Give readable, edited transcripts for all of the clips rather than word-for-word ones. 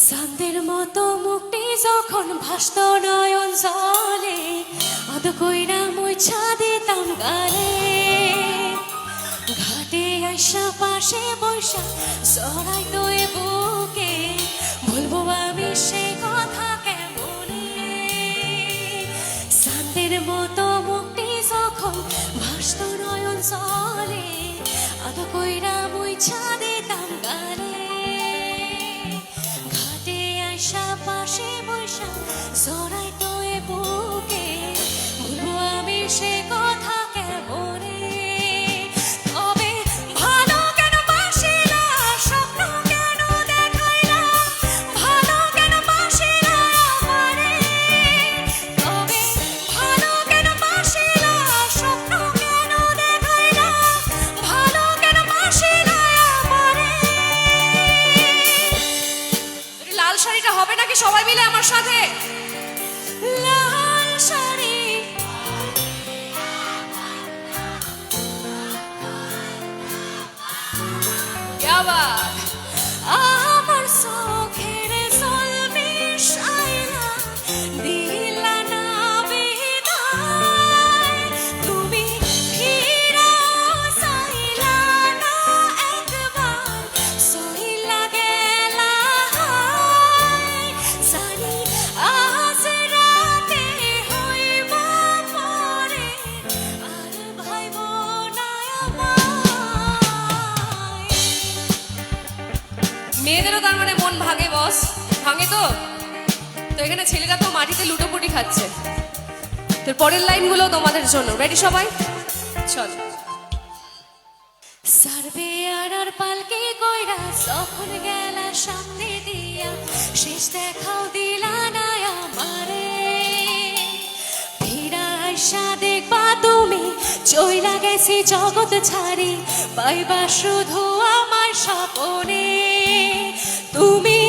চাঁদের মতো মুক্তি যখন ভাসত নয়ন জলে অত কইরা মুছা দিতাম গালে ঘাটে আইসা পাশে বৈশা জড়াই তো এ বুকে বলবো আমি সে কথা কেমনে চাঁদের মতো মুক্তি যখন ভাসত নয়ন জলে অত কইরা মুছা দিতাম গালে পাশে বৈশা জড়াই তো এ বুকে বলবো আমি সে কথা কেমনে তবে ভালো কেন বাসিলা স্বপ্ন কেন দেখাইলা ভালো কেন বাসিলা আমারে তবে ভালো কেন বাসিলা স্বপ্ন কেন দেখাইলা ভালো কেন বাসিলা আমারে লাল শাড়িটা হবে নাকি সবাই মিলে আমার সাথে লাল শাড়ি क्या बात আমার চোখের জল মিশাইলা দিলা না বিদায় তুমি ফিরাও চাইলা না একবার সইলা গেলা জানি আজ রাতে হইব পরে আর ভাইব না আমায় মেয়েদেরও তার মানে মন ভাঙে বস ভাঙে তো এখানে ছেলেরা তো মাটিতে লুটোপুটি খাচ্ছে তোর পরের লাইনগুলো তোমাদের জন্য রেডি সবাই চল সার্ভে আর পালকে কইরা যখন গেলা সামনে দিয়া শেষ দেখাও দিলা না আমারে ফিরা আইসা দেখবা তুমি চইলা গেছি জগৎ ছাড়ি পাইবা শুধু আমার স্বপনে তুমি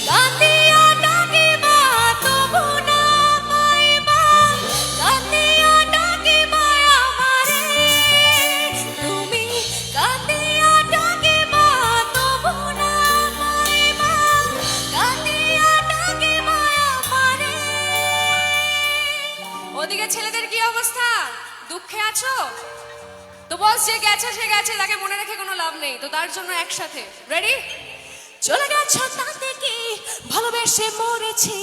কান্দিয়া ডাকিবা তবু না পাইবা কান্দিয়া ডাকিবা আমারে তুমি কান্দিয়া ডাকিবা তবু না পাইবা কান্দিয়া ডাকিবা আমারে ওদিকে ছেলেদের কি অবস্থা দুঃখে আছো তো বস যে গেছে সে গেছে তাকে মনে রেখে কোনো লাভ নেই তো তার জন্য একসাথে রেডি চলে গেছো তাতে কি ভালোবেসে মরেছি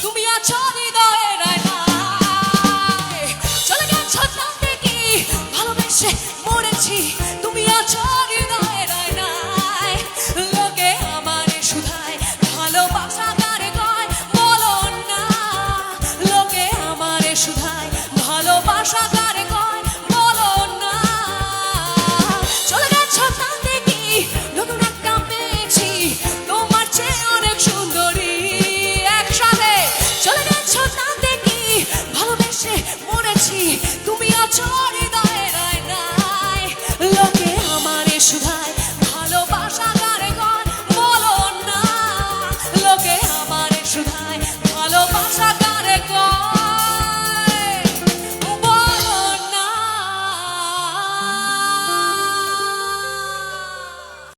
তুমি আছো হৃদয়ের আয়নায় চলে গেছো তাতে কি ভালোবেসে মরেছি তুমি আছো হৃদয়ের আয়নায় লোকে আমারে শুধায় ভালোবাসা কারে কয় বলো না লোকে আমারে শুধায় ভালোবাসা কারে কয় বলো না চলে গেছো তাতে কি নতুন একটা পেয়েছি তোমার চেয়ে অনেক সুন্দরী একসাথে চলে গেছো তাতে কি ভালোবেসে মরেছি তুমি আছো